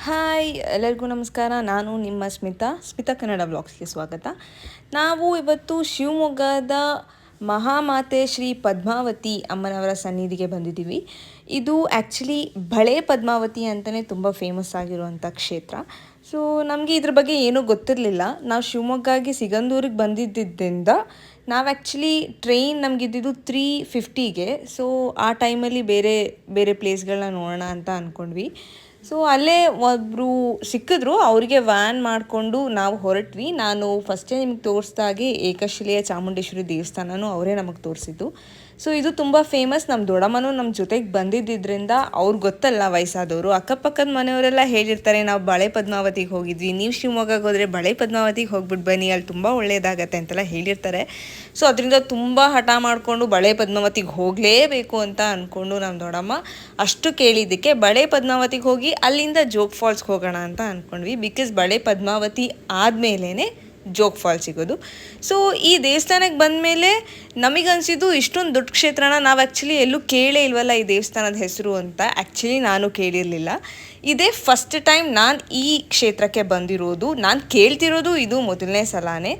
Hi ಎಲ್ಲರಿಗೂ ನಮಸ್ಕಾರ. ನಾನು ನಿಮ್ಮ ಸ್ಮಿತಾ ಕನ್ನಡ ವ್ಲಾಗ್ಸ್ಗೆ ಸ್ವಾಗತ. ನಾವು ಇವತ್ತು ಶಿವಮೊಗ್ಗದ ಮಹಾಮಾತೆ ಶ್ರೀ ಪದ್ಮಾವತಿ ಅಮ್ಮನವರ ಸನ್ನಿಧಿಗೆ ಬಂದಿದ್ದೀವಿ. ಇದು ಆ್ಯಕ್ಚುಲಿ ಬಳೆ ಪದ್ಮಾವತಿ ಅಂತಲೇ ತುಂಬ ಫೇಮಸ್ ಆಗಿರುವಂಥ ಕ್ಷೇತ್ರ. ಸೊ ನಮಗೆ ಇದ್ರ ಬಗ್ಗೆ ಏನೂ ಗೊತ್ತಿರಲಿಲ್ಲ. ನಾವು ಶಿವಮೊಗ್ಗಗೆ ಸಿಗಂದೂರಿಗೆ ಬಂದಿದ್ದರಿಂದ ನಾವು ಆ್ಯಕ್ಚುಲಿ ಟ್ರೈನ್ ನಮಗಿದ್ದಿದ್ದು 3:50ಗೆ. ಸೊ ಆ ಟೈಮಲ್ಲಿ ಬೇರೆ ಬೇರೆ ಪ್ಲೇಸ್ಗಳನ್ನ ನೋಡೋಣ ಅಂತ ಅಂದ್ಕೊಂಡ್ವಿ. ಸೊ ಅಲ್ಲೇ ಒಬ್ಬರು ಸಿಕ್ಕಿದ್ರು, ಅವರಿಗೆ ವ್ಯಾನ್ ಮಾಡಿಕೊಂಡು ನಾವು ಹೊರಟ್ವಿ. ನಾನು ಫಸ್ಟೇ ನಿಮ್ಗೆ ತೋರಿಸ್ದಾಗೆ ಏಕಶಿಲೆಯ ಚಾಮುಂಡೇಶ್ವರಿ ದೇವಸ್ಥಾನನೂ ಅವರೇ ನಮಗೆ ತೋರಿಸಿದ್ದು. ಸೊ ಇದು ತುಂಬ ಫೇಮಸ್. ನಮ್ಮ ದೊಡ್ಡಮ್ಮನೂ ನಮ್ಮ ಜೊತೆಗೆ ಬಂದಿದ್ದರಿಂದ ಅವ್ರು ಗೊತ್ತಲ್ಲ, ವಯಸ್ಸಾದವರು ಅಕ್ಕಪಕ್ಕದ ಮನೆಯವರೆಲ್ಲ ಹೇಳಿರ್ತಾರೆ, ನಾವು ಬಳೆ ಪದ್ಮಾವತಿಗೆ ಹೋಗಿದ್ವಿ, ನೀವು ಶಿವಮೊಗ್ಗಕ್ಕೆ ಹೋದರೆ ಬಳೆ ಪದ್ಮಾವತಿಗೆ ಹೋಗ್ಬಿಟ್ಟು ಬನ್ನಿ, ಅಲ್ಲಿ ತುಂಬ ಒಳ್ಳೆಯದಾಗತ್ತೆ ಅಂತೆಲ್ಲ ಹೇಳಿರ್ತಾರೆ. ಸೊ ಅದರಿಂದ ತುಂಬ ಹಠ ಮಾಡಿಕೊಂಡು ಬಳೆ ಪದ್ಮಾವತಿಗೆ ಹೋಗಲೇಬೇಕು ಅಂತ ಅಂದ್ಕೊಂಡು ನಮ್ಮ ದೊಡ್ಡಮ್ಮ ಅಷ್ಟು ಕೇಳಿದ್ದಕ್ಕೆ ಬಳೆ ಪದ್ಮಾವತಿಗೆ ಹೋಗಿ ಅಲ್ಲಿಂದ ಜೋಗ್ ಫಾಲ್ಸ್ಗೆ ಹೋಗೋಣ ಅಂತ ಅಂದ್ಕೊಂಡ್ವಿ. ಬಿಕಾಸ್ ಬಳೆ ಪದ್ಮಾವತಿ ಆದಮೇಲೆ ಜೋಗ್ ಫಾಲ್ಸ್ ಸಿಗೋದು. ಸೊ ಈ ದೇವಸ್ಥಾನಕ್ಕೆ ಬಂದಮೇಲೆ ನಮಗನ್ಸಿದ್ದು ಇಷ್ಟೊಂದು ದೊಡ್ಡ ಕ್ಷೇತ್ರನ ನಾವು ಆ್ಯಕ್ಚುಲಿ ಎಲ್ಲೂ ಕೇಳೇ ಇಲ್ವಲ್ಲ ಈ ದೇವಸ್ಥಾನದ ಹೆಸರು ಅಂತ. ಆ್ಯಕ್ಚುಲಿ ನಾನು ಕೇಳಿರಲಿಲ್ಲ. ಇದೇ ಫಸ್ಟ್ ಟೈಮ್ ನಾನು ಈ ಕ್ಷೇತ್ರಕ್ಕೆ ಬಂದಿರೋದು. ನಾನು ಕೇಳ್ತಿರೋದು ಇದು ಮೊದಲನೇ ಸಲನೇ.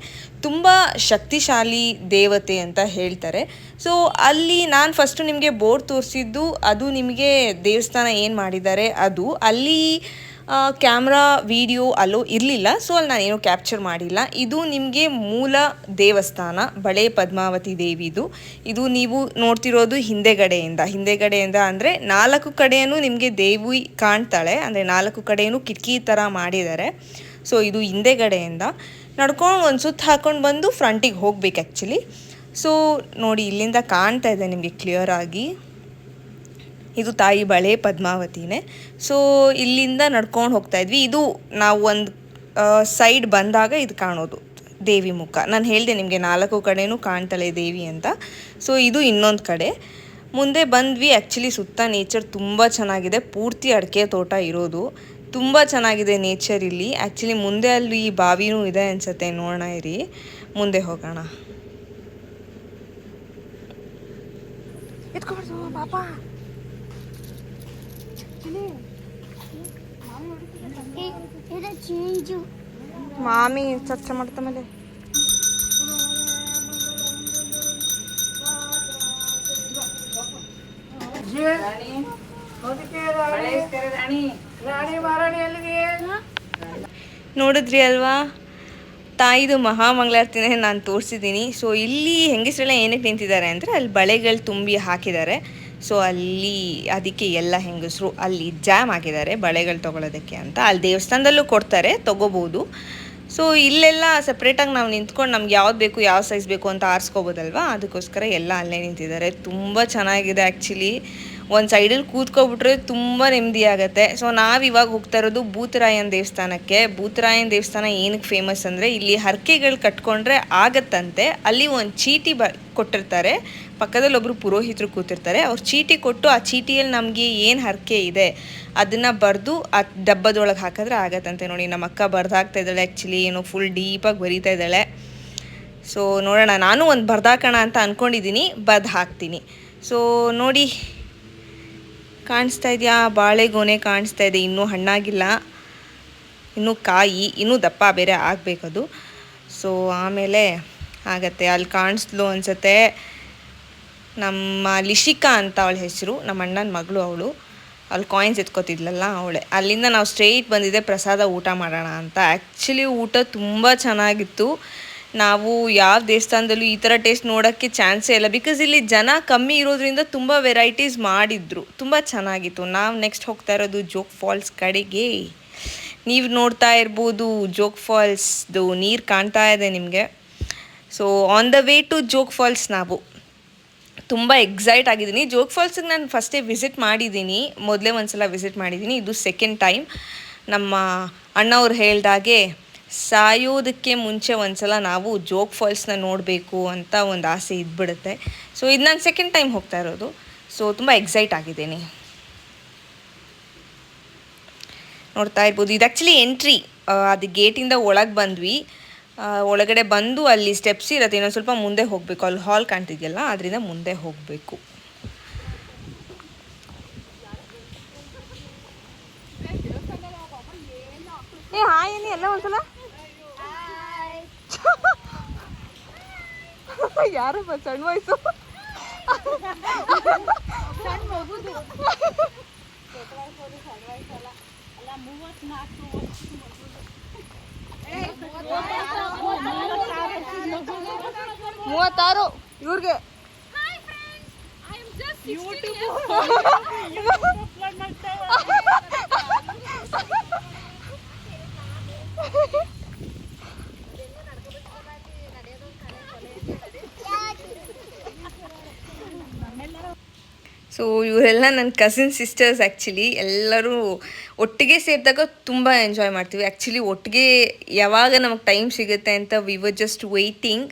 ತುಂಬ ಶಕ್ತಿಶಾಲಿ ದೇವತೆ ಅಂತ ಹೇಳ್ತಾರೆ. ಸೊ ಅಲ್ಲಿ ನಾನು ಫಸ್ಟು ನಿಮಗೆ ಬೋರ್ಡ್ ತೋರಿಸಿದ್ದು, ಅದು ನಿಮಗೆ ದೇವಸ್ಥಾನ ಏನು ಮಾಡಿದ್ದಾರೆ ಅದು. ಅಲ್ಲಿ ಕ್ಯಾಮ್ರಾ ವಿಡಿಯೋ ಅಲ್ಲೋ ಇರಲಿಲ್ಲ. ಸೊ ಅಲ್ಲಿ ನಾನೇನು ಕ್ಯಾಪ್ಚರ್ ಮಾಡಿಲ್ಲ. ಇದು ನಿಮಗೆ ಮೂಲ ದೇವಸ್ಥಾನ ಬಳೆ ಪದ್ಮಾವತಿ ದೇವಿದು. ಇದು ನೀವು ನೋಡ್ತಿರೋದು ಹಿಂದೆಗಡೆಯಿಂದ ಅಂದರೆ 4 ಕಡೆಯೂ ನಿಮಗೆ ದೇವಿ ಕಾಣ್ತಾಳೆ. ಅಂದರೆ 4 ಕಡೆಯೂ ಕಿಟಕಿ ಥರ ಮಾಡಿದ್ದಾರೆ. ಸೊ ಇದು ಹಿಂದೆಗಡೆಯಿಂದ ನಡ್ಕೊಂಡು ಒಂದು ಸುತ್ತ ಹಾಕ್ಕೊಂಡು ಬಂದು ಫ್ರಂಟಿಗೆ ಹೋಗ್ಬೇಕು ಆ್ಯಕ್ಚುಲಿ. ಸೊ ನೋಡಿ, ಇಲ್ಲಿಂದ ಕಾಣ್ತಾ ಇದೆ ನಿಮಗೆ ಕ್ಲಿಯರ್ ಆಗಿ, ಇದು ತಾಯಿ ಬಳೆ ಪದ್ಮಾವತಿನೇ. ಸೊ ಇಲ್ಲಿಂದ ನಡ್ಕೊಂಡು ಹೋಗ್ತಾ ಇದ್ವಿ. ಇದು ನಾವು ಒಂದು ಸೈಡ್ ಬಂದಾಗ ಇದು ಕಾಣೋದು ದೇವಿ ಮುಖ. ನಾನು ಹೇಳಿದೆ ನಿಮಗೆ 4 ಕಡೆಯೂ ಕಾಣ್ತಾಳೆ ದೇವಿ ಅಂತ. ಸೊ ಇದು ಇನ್ನೊಂದು ಕಡೆ. ಮುಂದೆ ಬಂದ್ವಿ. ಆ್ಯಕ್ಚುಲಿ ಸುತ್ತ ನೇಚರ್ ತುಂಬ ಚೆನ್ನಾಗಿದೆ. ಪೂರ್ತಿ ಅಡಿಕೆ ತೋಟ ಇರೋದು. ತುಂಬ ಚೆನ್ನಾಗಿದೆ ನೇಚರ್ ಇಲ್ಲಿ. ಆ್ಯಕ್ಚುಲಿ ಮುಂದೆ ಅಲ್ಲಿ ಬಾವಿನೂ ಇದೆ ಅನ್ಸುತ್ತೆ, ನೋಡೋಣ ಇರಿ, ಮುಂದೆ ಹೋಗೋಣ. ಮಾಮಿ ಚರ್ಚೆ ಮಾಡ್ತಾ ಮೇಲೆ ನೋಡಿದ್ರಿ ಅಲ್ವಾ, ತಾಯಿದು ಮಹಾಮಂಗಳಾರತಿನೇ ನಾನು ತೋರಿಸಿದ್ದೀನಿ. ಸೊ ಇಲ್ಲಿ ಹೆಂಗಸರೆಲ್ಲ ಏನಕ್ಕೆ ನಿಂತಿದ್ದಾರೆ ಅಂದರೆ ಅಲ್ಲಿ ಬಳೆಗಳು ತುಂಬಿ ಹಾಕಿದ್ದಾರೆ. ಸೊ ಅಲ್ಲಿ ಅದಕ್ಕೆ ಎಲ್ಲ ಹೆಂಗಸರು ಅಲ್ಲಿ ಜಾಮ್ ಆಗಿದ್ದಾರೆ ಬಳೆಗಳು ತೊಗೊಳೋದಕ್ಕೆ ಅಂತ. ಅಲ್ಲಿ ದೇವಸ್ಥಾನದಲ್ಲೂ ಕೊಡ್ತಾರೆ, ತೊಗೋಬೋದು. ಸೊ ಇಲ್ಲೆಲ್ಲ ಸಪ್ರೇಟಾಗಿ ನಾವು ನಿಂತ್ಕೊಂಡು ನಮ್ಗೆ ಯಾವ್ದು ಬೇಕು, ಯಾವ ಸೈಜ್ ಬೇಕು ಅಂತ ಆರಿಸ್ಕೋಬೋದಲ್ವಾ, ಅದಕ್ಕೋಸ್ಕರ ಎಲ್ಲ ಅಲ್ಲೇ ನಿಂತಿದ್ದಾರೆ. ತುಂಬ ಚೆನ್ನಾಗಿದೆ ಆ್ಯಕ್ಚುಲಿ. ಒಂದು ಸೈಡಲ್ಲಿ ಕೂತ್ಕೊಬಿಟ್ರೆ ತುಂಬ ನೆಮ್ಮದಿ ಆಗುತ್ತೆ. ಸೊ ನಾವು ಇವಾಗ ಹೋಗ್ತಾ ಇರೋದು ಭೂತರಾಯನ ದೇವಸ್ಥಾನಕ್ಕೆ. ಭೂತರಾಯನ ದೇವಸ್ಥಾನ ಏನಕ್ಕೆ ಫೇಮಸ್ ಅಂದರೆ ಇಲ್ಲಿ ಹರಕೆಗಳು ಕಟ್ಕೊಂಡ್ರೆ ಆಗತ್ತಂತೆ. ಅಲ್ಲಿ ಒಂದು ಚೀಟಿ ಕೊಟ್ಟಿರ್ತಾರೆ, ಪಕ್ಕದಲ್ಲಿ ಒಬ್ಬರು ಪುರೋಹಿತರು ಕೂತಿರ್ತಾರೆ. ಅವ್ರು ಚೀಟಿ ಕೊಟ್ಟು ಆ ಚೀಟಿಯಲ್ಲಿ ನಮಗೆ ಏನು ಹರಕೆ ಇದೆ ಅದನ್ನು ಬರೆದು ಆ ಡಬ್ಬದೊಳಗೆ ಹಾಕಿದ್ರೆ ಆಗತ್ತಂತೆ. ನೋಡಿ, ನಮ್ಮ ಅಕ್ಕ ಬರ್ದಾಕ್ತಾ ಇದ್ದಾಳೆ. ಆ್ಯಕ್ಚುಲಿ ಏನೋ ಫುಲ್ ಡೀಪಾಗಿ ಬರೀತಾ ಇದ್ದಾಳೆ. ಸೊ ನೋಡೋಣ, ನಾನು ಒಂದು ಬರ್ದಾಕೋಣ ಅಂತ ಅಂದ್ಕೊಂಡಿದ್ದೀನಿ, ಬರ್ದು ಹಾಕ್ತೀನಿ. ಸೊ ನೋಡಿ, ಕಾಣಿಸ್ತಾ ಇದೆಯಾ, ಬಾಳೆಗೊನೆ ಕಾಣಿಸ್ತಾ ಇದೆ. ಇನ್ನೂ ಹಣ್ಣಾಗಿಲ್ಲ, ಇನ್ನೂ ಕಾಯಿ, ಇನ್ನೂ ದಪ್ಪ ಬೇರೆ ಆಗಬೇಕದು. ಸೊ ಆಮೇಲೆ ಆಗತ್ತೆ. ಅಲ್ಲಿ ಕಾಣಿಸ್ಲು ಅನಿಸುತ್ತೆ, ನಮ್ಮ ಲಿಶಿಕಾ ಅಂತ ಅವಳ ಹೆಸರು, ನಮ್ಮ ಅಣ್ಣನ ಮಗಳು ಅವಳು. ಅಲ್ಲಿ ಕಾಯಿನ್ಸ್ ಎತ್ಕೋತಿದ್ಲಲ್ಲ ಅವಳೆ. ಅಲ್ಲಿಂದ ನಾವು ಸ್ಟ್ರೈಟ್ ಬಂದಿದ್ದೆ ಪ್ರಸಾದ ಊಟ ಮಾಡೋಣ ಅಂತ. ಆ್ಯಕ್ಚುಲಿ ಊಟ ತುಂಬ ಚೆನ್ನಾಗಿತ್ತು. ನಾವು ಯಾವ ದೇವಸ್ಥಾನದಲ್ಲೂ ಈ ಥರ ಟೇಸ್ಟ್ ನೋಡೋಕ್ಕೆ ಚಾನ್ಸೇ ಇಲ್ಲ. ಬಿಕಾಸ್ ಇಲ್ಲಿ ಜನ ಕಮ್ಮಿ ಇರೋದ್ರಿಂದ ತುಂಬ ವೆರೈಟೀಸ್ ಮಾಡಿದ್ರು, ತುಂಬ ಚೆನ್ನಾಗಿತ್ತು. ನಾವು ನೆಕ್ಸ್ಟ್ ಹೋಗ್ತಾ ಇರೋದು ಜೋಗ್ ಫಾಲ್ಸ್ ಕಡೆಗೆ. ನೀವು ನೋಡ್ತಾ ಇರ್ಬೋದು ಜೋಗ್ ಫಾಲ್ಸ್ದು ನೀರು ಕಾಣ್ತಾ ಇದೆ ನಿಮಗೆ. So on the way to Jog falls ನಾವು ತುಂಬ ಎಕ್ಸೈಟ್ ಆಗಿದ್ದೀನಿ. ಜೋಗ್ ಫಾಲ್ಸಿಗೆ ನಾನು ಫಸ್ಟೇ ವಿಸಿಟ್ ಮಾಡಿದ್ದೀನಿ, ಮೊದಲೇ ಒಂದು ಸಲ ವಿಸಿಟ್ ಮಾಡಿದ್ದೀನಿ. ಇದು ಸೆಕೆಂಡ್ ಟೈಮ್. ನಮ್ಮ ಅಣ್ಣವ್ರು ಹೇಳ್ದಾಗೆ ಸಾಯೋದಕ್ಕೆ ಮುಂಚೆ ಒಂದು ಸಲ ನಾವು ಜೋಗ್ ಫಾಲ್ಸ್ನ ನೋಡಬೇಕು ಅಂತ ಒಂದು ಆಸೆ ಇದ್ಬಿಡುತ್ತೆ. ಸೊ ಇದು ನಾನು ಸೆಕೆಂಡ್ ಟೈಮ್ ಹೋಗ್ತಾ ಇರೋದು. ಸೊ ತುಂಬ ಎಕ್ಸೈಟ್ ಆಗಿದ್ದೀನಿ. ನೋಡ್ತಾ ಇರ್ಬೋದು, ಇದು ಆ್ಯಕ್ಚುಲಿ ಎಂಟ್ರಿ. ಅದು ಗೇಟಿಂದ ಒಳಗೆ ಬಂದ್ವಿ. ಒಳಗಡೆ ಬಂದು ಅಲ್ಲಿ ಸ್ಟೆಪ್ಸ್ ಇರುತ್ತೆ, ಇನ್ನೊಂದು ಸ್ವಲ್ಪ ಮುಂದೆ ಹೋಗಬೇಕು. ಅಲ್ಲಿ ಹಾಲ್ ಕಾಣ್ತಿದೆಯಲ್ಲ, ಅದರಿಂದ ಮುಂದೆ ಹೋಗಬೇಕು. ಏ ಹಾಯ್ ಏನಿ ಎಲ್ಲ ಒಂದ್ಸಲ ಯಾರು ಸಣ್ಣ ವಯಸ್ಸು ಮೂವತ್ತಾರು ಇವ್ರಿಗೆ ಸೊ ಇವರೆಲ್ಲ ನನ್ನ ಕಸಿನ್ ಸಿಸ್ಟರ್ಸ್ ಆ್ಯಕ್ಚುಲಿ ಎಲ್ಲರೂ ಒಟ್ಟಿಗೆ ಸೇರಿದಾಗ ತುಂಬ ಎಂಜಾಯ್ ಮಾಡ್ತೀವಿ. ಆ್ಯಕ್ಚುಲಿ ಒಟ್ಟಿಗೆ ಯಾವಾಗ ನಮಗೆ ಟೈಮ್ ಸಿಗುತ್ತೆ ಅಂತ ವಿ ವರ್ ಜಸ್ಟ್ ವೆಯ್ಟಿಂಗ್.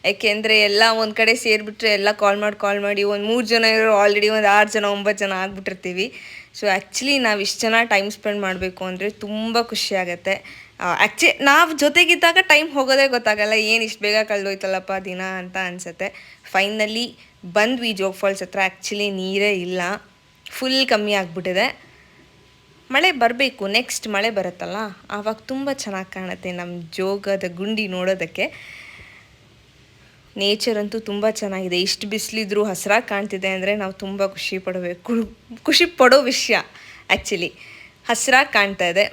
ಯಾಕೆಂದರೆ ಎಲ್ಲ ಒಂದು ಕಡೆ ಸೇರಿಬಿಟ್ರೆ ಎಲ್ಲ ಕಾಲ್ ಮಾಡಿ ಒಂದು 3 ಜನ ಇರೋ ಆಲ್ರೆಡಿ ಒಂದು 6 ಜನ 9 ಜನ ಆಗಿಬಿಟ್ಟಿರ್ತೀವಿ. ಸೊ ಆ್ಯಕ್ಚುಲಿ ನಾವು ಇಷ್ಟು ಜನ ಟೈಮ್ ಸ್ಪೆಂಡ್ ಮಾಡಬೇಕು ಅಂದರೆ ತುಂಬ ಖುಷಿಯಾಗತ್ತೆ. ನಾವು ಜೊತೆಗಿದ್ದಾಗ ಟೈಮ್ ಹೋಗೋದೇ ಗೊತ್ತಾಗಲ್ಲ, ಏನು ಇಷ್ಟು ಬೇಗ ಕಳೆದೋಯ್ತಲ್ಲಪ್ಪ ದಿನ ಅಂತ ಅನಿಸುತ್ತೆ. ಫೈನಲಿ ಬಂದ್ವಿ ಜೋಗ್ ಫಾಲ್ಸ್ ಹತ್ರ. ಆ್ಯಕ್ಚುಲಿ ನೀರೇ ಇಲ್ಲ, ಫುಲ್ ಕಮ್ಮಿ ಆಗಿಬಿಟ್ಟಿದೆ. ಮಳೆ ಬರಬೇಕು, ನೆಕ್ಸ್ಟ್ ಮಳೆ ಬರುತ್ತಲ್ಲ ಆವಾಗ ತುಂಬ ಚೆನ್ನಾಗಿ ಕಾಣುತ್ತೆ ನಮ್ಮ ಜೋಗದ ಗುಂಡಿ ನೋಡೋದಕ್ಕೆ. ನೇಚರ್ ಅಂತೂ ತುಂಬ ಚೆನ್ನಾಗಿದೆ. ಇಷ್ಟು ಬಿಸಿಲಿದ್ರು ಹಸಿರಾಗಿ ಕಾಣ್ತಿದೆ ಅಂದರೆ ನಾವು ತುಂಬ ಖುಷಿ ಪಡೋ ವಿಷಯ. ಆ್ಯಕ್ಚುಲಿ ಹಸಿರಾಗಿ ಕಾಣ್ತಾ ಇದೆ.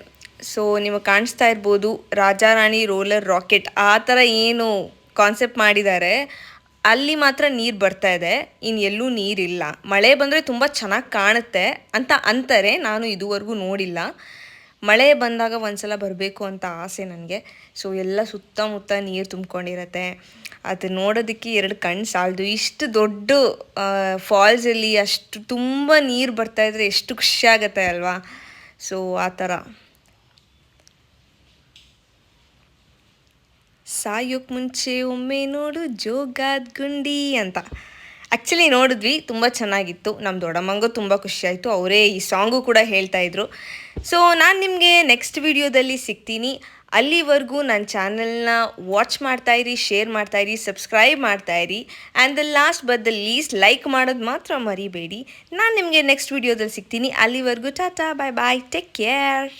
ಸೊ ನಿಮಗೆ ಕಾಣಿಸ್ತಾ ಇರ್ಬೋದು ರಾಜಾರಾಣಿ ರೋಲರ್ ರಾಕೆಟ್ ಆ ಥರ ಏನು ಕಾನ್ಸೆಪ್ಟ್ ಮಾಡಿದ್ದಾರೆ, ಅಲ್ಲಿ ಮಾತ್ರ ನೀರು ಬರ್ತಾ ಇದೆ, ಇನ್ನು ಎಲ್ಲೂ ನೀರಿಲ್ಲ. ಮಳೆ ಬಂದರೆ ತುಂಬ ಚೆನ್ನಾಗಿ ಕಾಣುತ್ತೆ ಅಂತ ಅಂತಾರೆ, ನಾನು ಇದುವರೆಗೂ ನೋಡಿಲ್ಲ. ಮಳೆ ಬಂದಾಗ ಒಂದ್ಸಲ ಬರಬೇಕು ಅಂತ ಆಸೆ ನನಗೆ. ಸೊ ಎಲ್ಲ ಸುತ್ತಮುತ್ತ ನೀರು ತುಂಬ್ಕೊಂಡಿರತ್ತೆ, ಅದು ನೋಡೋದಕ್ಕೆ 2 ಕಣ್ಣು ಸಾಲದು. ಇಷ್ಟು ದೊಡ್ಡ ಫಾಲ್ಸಲ್ಲಿ ಅಷ್ಟು ತುಂಬ ನೀರು ಬರ್ತಾಯಿದ್ರೆ ಎಷ್ಟು ಖುಷಿಯಾಗತ್ತೆ ಅಲ್ವಾ. ಸೊ ಆ ಥರ ಸಾಯೋಕ್ಕೆ ಮುಂಚೆ ಒಮ್ಮೆ ನೋಡು ಜೋಗದ ಗುಂಡಿ ಅಂತ ಆ್ಯಕ್ಚುಲಿ ನೋಡಿದ್ವಿ, ತುಂಬ ಚೆನ್ನಾಗಿತ್ತು. ನಮ್ಮ ದೊಡ್ಡಮ್ಮಂಗೂ ತುಂಬ ಖುಷಿಯಾಯಿತು, ಅವರೇ ಈ ಸಾಂಗು ಕೂಡ ಹೇಳ್ತಾಯಿದ್ರು. ಸೊ ನಾನು ನಿಮಗೆ ನೆಕ್ಸ್ಟ್ ವಿಡಿಯೋದಲ್ಲಿ ಸಿಗ್ತೀನಿ. ಅಲ್ಲಿವರೆಗೂ ನನ್ನ ಚಾನಲ್ನ ವಾಚ್ ಮಾಡ್ತಾಯಿರಿ, ಶೇರ್ ಮಾಡ್ತಾಯಿರಿ, ಸಬ್ಸ್ಕ್ರೈಬ್ ಮಾಡ್ತಾಯಿರಿ. And the last but the least like ಮಾಡೋದು ಮಾತ್ರ ಮರಿಬೇಡಿ. ನಾನು ನಿಮಗೆ ನೆಕ್ಸ್ಟ್ ವಿಡಿಯೋದಲ್ಲಿ ಸಿಗ್ತೀನಿ. ಅಲ್ಲಿವರೆಗೂ tata, bye bye, take care.